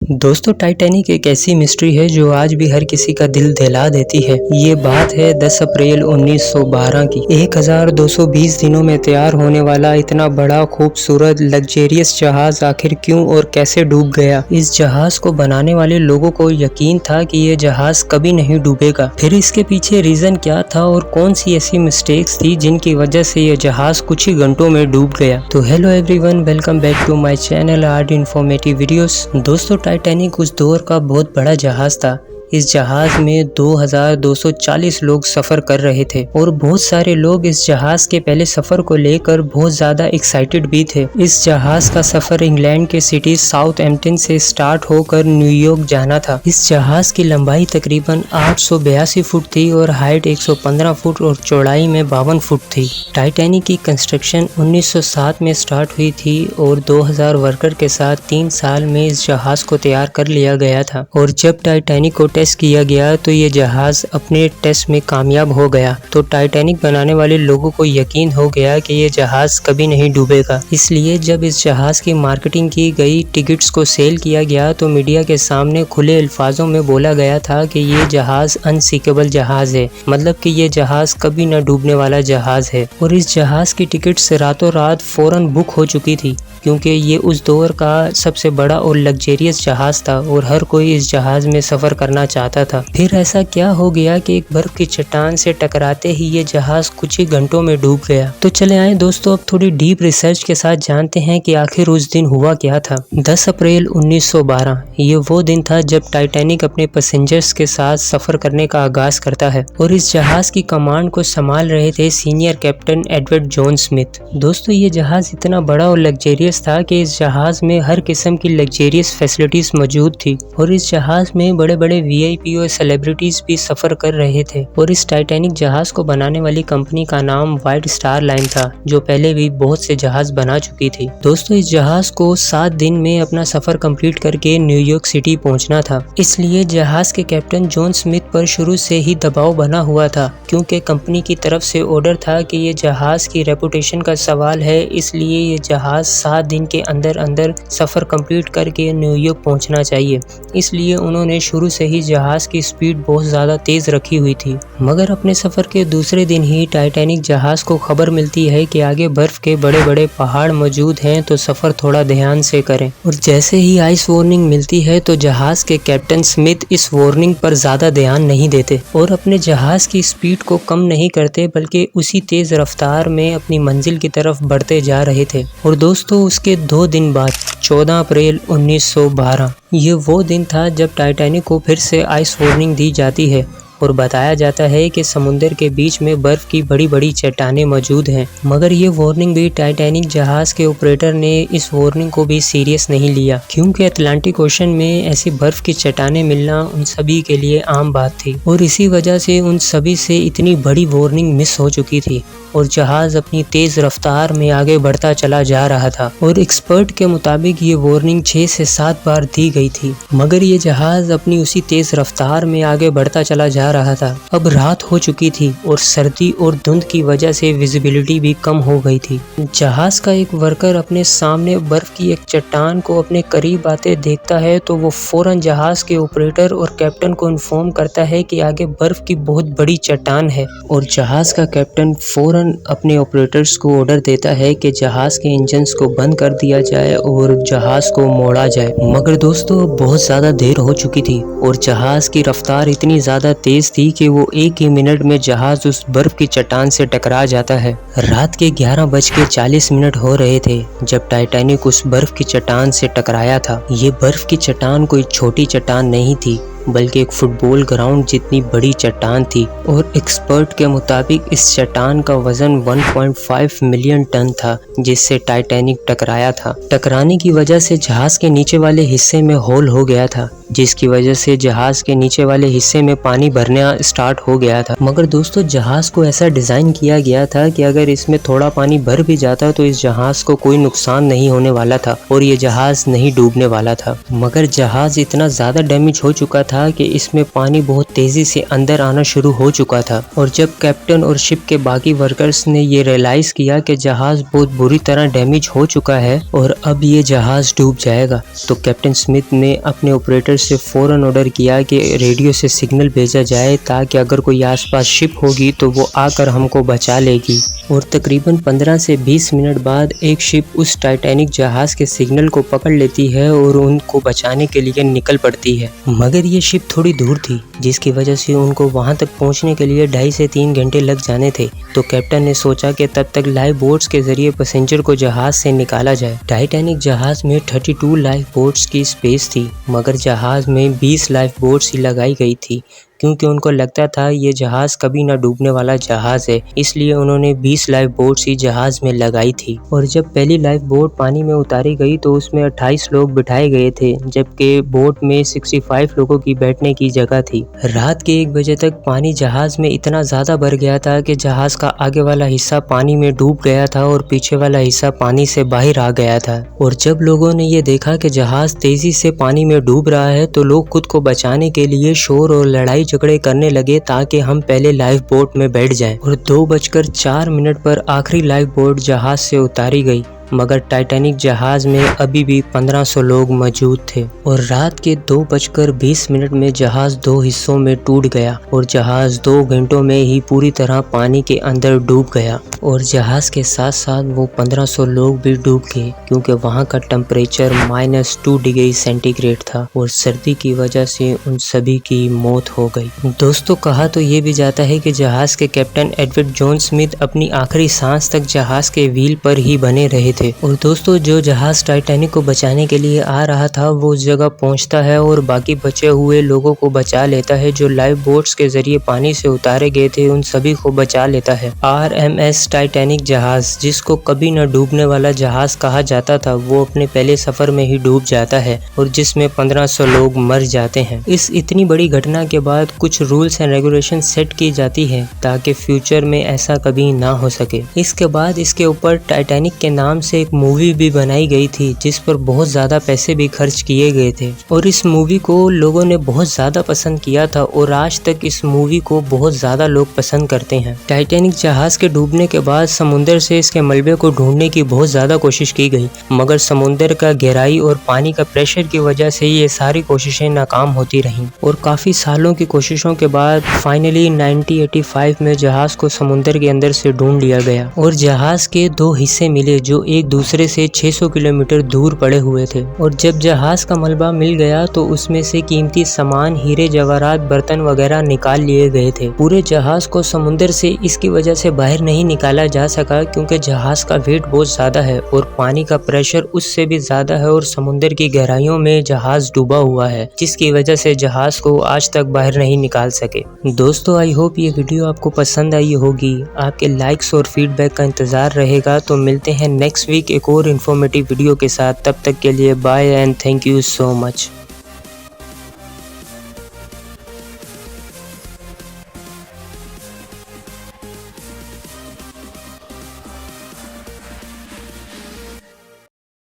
दोस्तों टाइटैनिक एक ऐसी मिस्ट्री है जो आज भी हर किसी का दिल दहला देती है। ये बात है 10 अप्रैल 1912 की। 1220 दिनों में तैयार होने वाला इतना बड़ा खूबसूरत लग्जेरियस जहाज आखिर क्यों और कैसे डूब गया। इस जहाज को बनाने वाले लोगों को यकीन था कि ये जहाज कभी नहीं डूबेगा। फिर इसके पीछे रीजन क्या था और कौन सी ऐसी मिस्टेक्स थी जिनकी वजह से ये जहाज कुछ ही घंटों में डूब गया। तो hello everyone, welcome back to my channel art informative videos. दोस्तों टाइटैनिक उस दौर का बहुत बड़ा जहाज था। इस जहाज में 2240 लोग सफर कर रहे थे और बहुत सारे लोग इस जहाज के पहले सफर को लेकर बहुत ज्यादा एक्साइटेड भी थे। इस जहाज का सफर इंग्लैंड के सिटी साउथहैम्पटन से स्टार्ट होकर न्यूयॉर्क जाना था। इस जहाज की लंबाई तकरीबन 882 फुट थी और हाइट 115 फुट और चौड़ाई में 52 फुट थी। टाइटैनिक की कंस्ट्रक्शन 1907 में स्टार्ट हुई थी और 2000 वर्कर के साथ 3 साल में इस जहाज को तैयार कर लिया गया था। और जब टाइटैनिक को टेस्ट किया गया तो ये जहाज अपने टेस्ट में कामयाब हो गया। तो टाइटैनिक बनाने वाले लोगों को यकीन हो गया कि ये जहाज कभी नहीं डूबेगा। इसलिए जब इस जहाज की मार्केटिंग की गई, टिकट्स को सेल किया गया तो मीडिया के सामने खुले अल्फाजों में बोला गया था कि ये जहाज अनसिंकेबल जहाज है, मतलब कि ये जहाज कभी न डूबने वाला जहाज है। और इस जहाज की टिकट्स रातों रात फौरन बुक हो चुकी थी क्योंकि ये उस दौर का सबसे बड़ा और लग्जेरियस जहाज था और हर कोई इस जहाज में सफर करना चाहता था। फिर ऐसा क्या हो गया कि एक बर्फ की चट्टान से टकराते ही ये जहाज कुछ ही घंटों में डूब गया। तो चले आए दोस्तों, अब थोड़ी डीप रिसर्च के साथ जानते हैं कि आखिर उस दिन हुआ क्या था। 10 अप्रैल 1912 ये वो दिन था जब टाइटैनिक अपने पैसेंजर्स के साथ सफर करने का आगाज करता है और इस जहाज की कमांड को संभाल रहे थे senior captain Edward John Smith. दोस्तों ये जहाज इतना बड़ा और लग्जेरियस था कि इस जहाज में हर किस्म की लग्जेरियस फैसिलिटीज मौजूद थी और इस जहाज में बड़े बड़े वीआईपी और सेलिब्रिटीज भी सफर कर रहे थे। और इस टाइटैनिक जहाज को बनाने वाली कंपनी का नाम व्हाइट स्टार लाइन था, जो पहले भी बहुत से जहाज बना चुकी थी। दोस्तों इस जहाज को 7 दिन में अपना सफर कंप्लीट करके न्यूयॉर्क सिटी पहुंचना था। इसलिए जहाज के कैप्टन जॉन स्मिथ पर शुरू से ही दबाव बना हुआ था क्योंकि कंपनी की तरफ से ऑर्डर था कि ये जहाज की रेपुटेशन का सवाल है, इसलिए ये जहाज 7 दिन के अंदर अंदर सफर कंप्लीट करके न्यूयॉर्क पहुंचना चाहिए। इसलिए उन्होंने शुरू से ही जहाज की स्पीड बहुत ज़्यादा तेज़ रखी हुई थी। मगर अपने सफ़र के दूसरे दिन ही टाइटैनिक जहाज को खबर मिलती है कि आगे बर्फ़ के बड़े बड़े पहाड़ मौजूद हैं, तो सफ़र थोड़ा ध्यान से करें। और जैसे ही आइस वार्निंग मिलती है तो जहाज के कैप्टन स्मिथ इस वार्निंग पर ज़्यादा ध्यान नहीं देते और अपने जहाज की स्पीड को कम नहीं करते, बल्कि उसी तेज़ रफ्तार में अपनी मंजिल की तरफ बढ़ते जा रहे थे। और दोस्तों उसके 2 दिन बाद 14 अप्रैल 1912 ये वो दिन था जब टाइटैनिक को फिर से आइस वार्निंग दी जाती है और बताया जाता है कि समुद्र के बीच में बर्फ की बड़ी बड़ी चट्टानें मौजूद हैं। मगर ये वार्निंग भी टाइटैनिक जहाज के ऑपरेटर ने इस वार्निंग को भी सीरियस नहीं लिया क्योंकि अटलांटिक ओशन में ऐसी बर्फ की चट्टानें मिलना उन सभी के लिए आम बात थी और इसी वजह से उन सभी से इतनी बड़ी वार्निंग मिस हो चुकी थी और जहाज अपनी तेज रफ्तार में आगे बढ़ता चला जा रहा था। और एक्सपर्ट के मुताबिक ये वार्निंग 6 से 7 बार दी गई थी, मगर ये जहाज अपनी उसी तेज रफ्तार में आगे बढ़ता चला जा रहा था। अब रात हो चुकी थी और सर्दी और धुंध की वजह से विजिबिलिटी भी कम हो गई थी। जहाज का एक वर्कर अपने सामने बर्फ की एक चट्टान को अपने करीब आते देखता है तो वो फौरन जहाज के ऑपरेटर और कैप्टन को इन्फॉर्म करता है कि आगे बर्फ की बहुत बड़ी चट्टान है। और जहाज का कैप्टन फौरन अपने ऑपरेटर्स को ऑर्डर देता है कि जहाज के इंजन्स को बंद कर दिया जाए और जहाज को मोड़ा जाए। मगर दोस्तों बहुत ज़्यादा देर हो चुकी थी और जहाज की रफ्तार इतनी ज़्यादा तेज़ थी कि वो 1 ही मिनट में जहाज उस बर्फ की चट्टान से टकरा जाता है। रात के 11:40 हो रहे थे जब टाइटैनिक उस बर्फ की चट्टान से टकराया था। ये बर्फ की चट्टान कोई छोटी चट्टान नहीं थी, बल्कि एक फुटबॉल ग्राउंड जितनी बड़ी चट्टान थी और एक्सपर्ट के मुताबिक इस चट्टान का वजन 1.5 मिलियन टन था जिससे टाइटैनिक टकराया था। टकराने की वजह से जहाज के नीचे वाले हिस्से में होल हो गया था, जिसकी वजह से जहाज के नीचे वाले हिस्से में पानी भरना स्टार्ट हो गया था। मगर दोस्तों जहाज को ऐसा डिज़ाइन किया गया था कि अगर इसमें थोड़ा पानी भर भी जाता तो इस जहाज को कोई नुकसान नहीं होने वाला था और ये जहाज नहीं डूबने वाला था। मगर जहाज इतना ज़्यादा डैमेज हो चुका था कि इसमें पानी बहुत तेजी से अंदर आना शुरू हो चुका था। और जब कैप्टन और शिप के बाकी वर्कर्स ने ये रियलाइज किया कि जहाज बहुत बुरी तरह डैमेज हो चुका है और अब ये जहाज डूब जाएगा, तो कैप्टन स्मिथ ने अपने ऑपरेटर से फौरन ऑर्डर किया कि रेडियो से सिग्नल भेजा जाए ताकि अगर कोई आसपास शिप होगी तो वो आकर हमको बचा लेगी। और तकरीबन 15 से 20 मिनट बाद एक शिप उस टाइटैनिक जहाज के सिग्नल को पकड़ लेती है और उनको बचाने के लिए निकल पड़ती है। मगर ये शिप थोड़ी दूर थी, जिसकी वजह से उनको वहां तक पहुंचने के लिए 2.5 से 3 घंटे लग जाने थे। तो कैप्टन ने सोचा कि तब तक लाइफ बोट्स के जरिए पैसेंजर को जहाज से निकाला जाए। टाइटैनिक जहाज में 32 लाइफ बोट्स की स्पेस थी, मगर जहाज में 20 लाइफ बोट्स ही लगाई गई थी, क्योंकि उनको लगता था ये जहाज कभी ना डूबने वाला जहाज है, इसलिए उन्होंने 20 लाइफ बोट्स ही जहाज में लगाई थी। और जब पहली लाइफ बोट पानी में उतारी गई तो उसमें 28 लोग बिठाए गए थे, जबकि बोट में 65 लोगों की बैठने की जगह थी। रात के 1 बजे तक पानी जहाज में इतना ज्यादा भर गया था कि जहाज का आगे वाला हिस्सा पानी में डूब गया था और पीछे वाला हिस्सा पानी से बाहर आ गया था। और जब लोगों ने ये देखा कि जहाज तेजी से पानी में डूब रहा है तो लोग खुद को बचाने के लिए शोर और लड़ाई झगड़े करने लगे ताकि हम पहले लाइफ बोट में बैठ जाएं। और 2:04 पर आखिरी लाइफ बोट जहाज से उतारी गई, मगर टाइटैनिक जहाज में अभी भी 1500 लोग मौजूद थे। और रात के 2:20 में जहाज 2 हिस्सों में टूट गया और जहाज 2 घंटों में ही पूरी तरह पानी के अंदर डूब गया। और जहाज के साथ साथ वो 1500 लोग भी डूब गए, क्योंकि वहाँ का टेम्परेचर -2 डिग्री सेंटीग्रेड था और सर्दी की वजह से उन सभी की मौत हो गई। दोस्तों, कहा तो ये भी जाता है कि जहाज के कैप्टन एडवर्ड जॉन स्मिथ अपनी आखिरी सांस तक जहाज के व्हील पर ही बने रहे थे। और दोस्तों, जो जहाज टाइटैनिक को बचाने के लिए आ रहा था वो उस जगह पहुंचता है और बाकी बचे हुए लोगों को बचा लेता है। जो लाइफ बोट्स के जरिए पानी से उतारे गए थे उन सभी को बचा लेता है। RMS टाइटैनिक जहाज, जिसको कभी न डूबने वाला जहाज कहा जाता था, वो अपने पहले सफर में ही डूब जाता है और जिसमें 1500 लोग मर जाते हैं। इस इतनी बड़ी घटना के बाद कुछ रूल्स एंड रेगुलेशन सेट की जाती है ताकि फ्यूचर में ऐसा कभी ना हो सके। इसके बाद इसके ऊपर टाइटैनिक के नाम से एक मूवी भी बनाई गई थी, जिस पर बहुत ज्यादा पैसे भी खर्च किए गए थे और इस मूवी को लोगों ने बहुत ज्यादा पसंद किया था और आज तक इस मूवी को बहुत ज्यादा लोग पसंद करते हैं। टाइटैनिक जहाज के डूबने के बाद समुद्र से इसके मलबे को ढूंढने की बहुत ज्यादा कोशिश की गई, मगर समुद्र का गहराई और पानी का प्रेशर की वजह से ये सारी कोशिशें नाकाम होती रहीं। और काफी सालों की कोशिशों के बाद फाइनली 1985 में जहाज को समुद्र के अंदर से ढूंढ लिया गया और जहाज के 2 हिस्से मिले जो एक दूसरे से 600 किलोमीटर दूर पड़े हुए थे। और जब जहाज का मलबा मिल गया तो उसमें से कीमती सामान, हीरे जवाहरात, बर्तन वगैरह निकाल लिए गए थे। पूरे जहाज को समुद्र से इसकी वजह से बाहर नहीं निकाला जा सका क्योंकि जहाज का वेट बहुत ज्यादा है और पानी का प्रेशर उससे भी ज्यादा है और समुद्र की गहराइयों में जहाज डूबा हुआ है, जिसकी वजह से जहाज को आज तक बाहर नहीं निकाल सके। दोस्तों, आई होप ये वीडियो आपको पसंद आई होगी। आपके लाइक्स और फीडबैक का इंतजार रहेगा। तो मिलते हैं नेक्स्ट वीक एक और इन्फॉर्मेटिव वीडियो के साथ। तब तक के लिए bye and thank you so much.